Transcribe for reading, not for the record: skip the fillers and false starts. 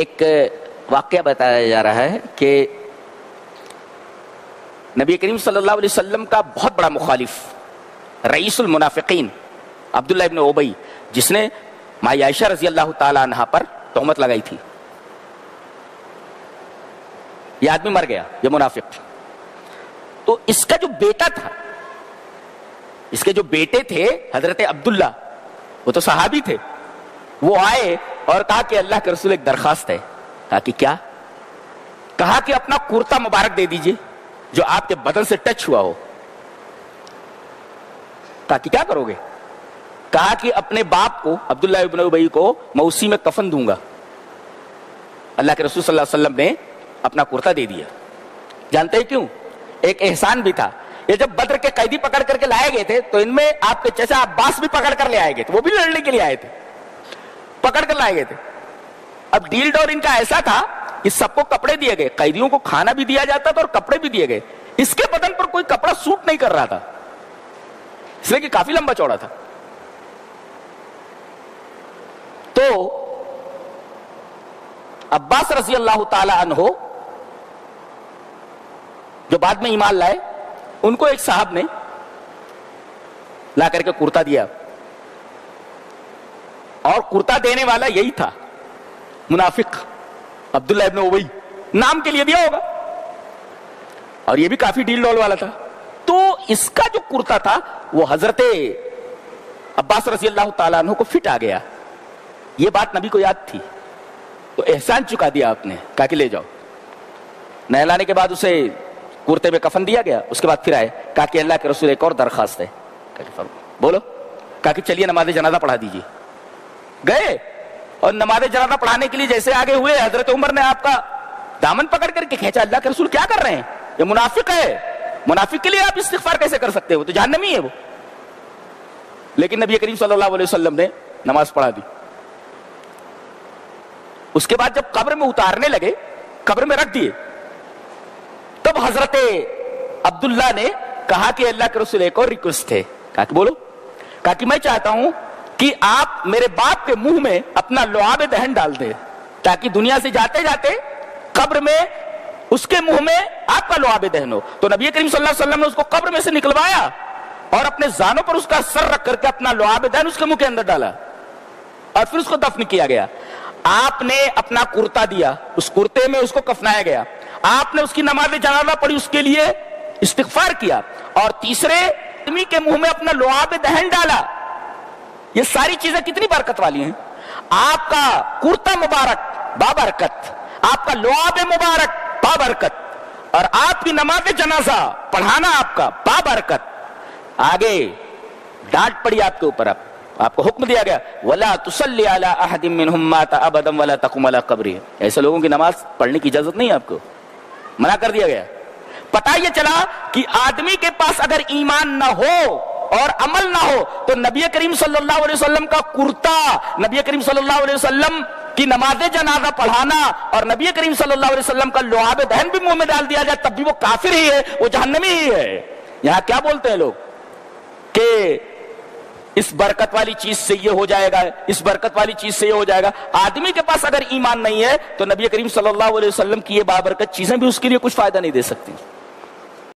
ایک واقعہ بتایا جا رہا ہے کہ نبی کریم صلی اللہ علیہ وسلم کا بہت بڑا مخالف رئیس المنافقین عبداللہ ابن ابی، جس نے ماں عائشہ رضی اللہ تعالی عنہا پر تہمت لگائی تھی، یہ آدمی مر گیا، یہ منافق۔ تو اس کا جو بیٹا تھا، اس کے جو بیٹے تھے حضرت عبداللہ، وہ تو صحابی تھے، وہ آئے اور کہا کہ اللہ کے رسول ایک درخواست ہے۔ کہا کہ کیا؟ کہا کہ اپنا کرتا مبارک دے دیجئے جو آپ کے بدن سے ٹچ ہوا ہو۔ کہا کہ کیا کرو گے؟ کہا کہ اپنے باپ کو عبداللہ ابن ابی کو میں اسی میں کفن دوں گا۔ اللہ کے رسول صلی اللہ علیہ وسلم نے اپنا کرتا دے دیا۔ جانتے ہیں کیوں؟ ایک احسان بھی تھا۔ یہ جب بدر کے قیدی پکڑ کر کے لائے گئے تھے تو ان میں آپ کے چچا عباس بھی پکڑ کر لے آئے گئے تھے، وہ بھی لڑنے کے لیے آئے تھے، پکڑ کر لائے گئے تھے۔ اب ڈیل ڈور ان کا ایسا تھا کہ سب کو کپڑے دیے گئے، قیدیوں کو کھانا بھی دیا جاتا تھا اور کپڑے بھی دیے گئے۔ اس کے بدن پر کوئی کپڑا سوٹ نہیں کر رہا تھا، اس لیے کہ کافی لمبا چوڑا تھا۔ تو عباس رضی اللہ تعالی عنہ جو بعد میں ایمان لائے، ان کو ایک صاحب نے لا کر کے کرتا دیا، اور کرتا دینے والا یہی تھا، منافق عبداللہ ابن ابی، نام کے لیے دیا ہوگا، اور یہ بھی کافی ڈیل ڈول والا تھا۔ تو اس کا جو کرتا تھا وہ حضرت عباس رضی اللہ تعالیٰ عنہ کو فٹ آ گیا۔ یہ بات نبی کو یاد تھی، تو احسان چکا دیا آپ نے، کہا کہ لے جاؤ۔ نیا لانے کے بعد اسے کرتے میں کفن دیا گیا، اس کے بعد پھر آئے، کہا کہ اللہ کے رسول ایک اور درخواست ہے۔ کہا کہ بولو۔ کہا کہ چلیے نماز جنازہ پڑھا دیجیے۔ گئے اور نماز جنازہ پڑھانے کے لیے جیسے آگے ہوئے، حضرت عمر نے آپ کا دامن پکڑ کر کے کھینچا۔ اللہ کے رسول کیا کر رہے ہیں؟ یہ منافق ہے، منافق کے لیے آپ استغفار کیسے کر سکتے ہو؟ تو جہنمی ہے وہ۔ لیکن نبی کریم صلی اللہ علیہ وسلم نے نماز پڑھا دی۔ اس کے بعد جب قبر میں اتارنے لگے، قبر میں رکھ دیے، تب حضرت عبداللہ نے کہا کہ اللہ کے رسول ایک اور ریکویسٹ ہے۔ کہا کہ بولو۔ کہا کہ میں چاہتا ہوں کہ آپ میرے باپ کے منہ میں اپنا لعاب دہن ڈال دیں، تاکہ دنیا سے جاتے جاتے قبر میں اس کے منہ میں آپ کا لعاب دہن ہو۔ تو نبی کریم صلی اللہ علیہ وسلم نے اس کو قبر میں سے نکلوایا اور اپنے زانوں پر اس کا سر رکھ کر کے اپنا لعاب دہن اس کے منہ کے اندر ڈالا، اور پھر اس کو دفن کیا گیا۔ آپ نے اپنا کرتا دیا، اس کرتے میں اس کو کفنایا گیا، آپ نے اس کی نماز جنازہ پڑھی، اس کے لیے استغفار کیا، اور تیسرے آدمی کے منہ میں اپنا لعاب دہن ڈالا۔ یہ ساری چیزیں کتنی برکت والی ہیں۔ آپ کا کرتا مبارک بابرکت، آپ کا لعاب مبارک بابرکت، اور آپ کی نماز جنازہ پڑھانا آپ کا بابرکت۔ آگے ڈانٹ پڑی آپ کے اوپر، آپ کو حکم دیا گیا وَلَا تُصَلِّ عَلَىٰ أَحَدٍ مِّنْهُمْ مَاتَ أَبَدًا وَلَا تَقُمْ عَلَىٰ قَبْرِهِ۔ ایسے لوگوں کی نماز پڑھنے کی اجازت نہیں ہے، آپ کو منع کر دیا گیا۔ پتہ یہ چلا کہ آدمی کے پاس اگر ایمان نہ ہو اور عمل نہ ہو تو نبی کریم صلی اللہ علیہ وسلم کا کرتا، نبی کریم صلی اللہ علیہ وسلم کی نماز جنازہ پڑھانا اور نبی کریم صلی اللہ علیہ وسلم کا لعاب دہن بھی منہ میں ڈال دیا جائے، تب بھی وہ کافر ہی ہے، وہ جہنمی ہی ہے۔ یہاں کیا بولتے ہیں لوگ کہ اس برکت والی چیز سے یہ ہو جائے گا، اس برکت والی چیز سے یہ ہو جائے گا۔ آدمی کے پاس اگر ایمان نہیں ہے تو نبی کریم صلی اللہ علیہ وسلم کی یہ بابرکت چیزیں بھی اس کے لیے کچھ فائدہ نہیں دے سکتی۔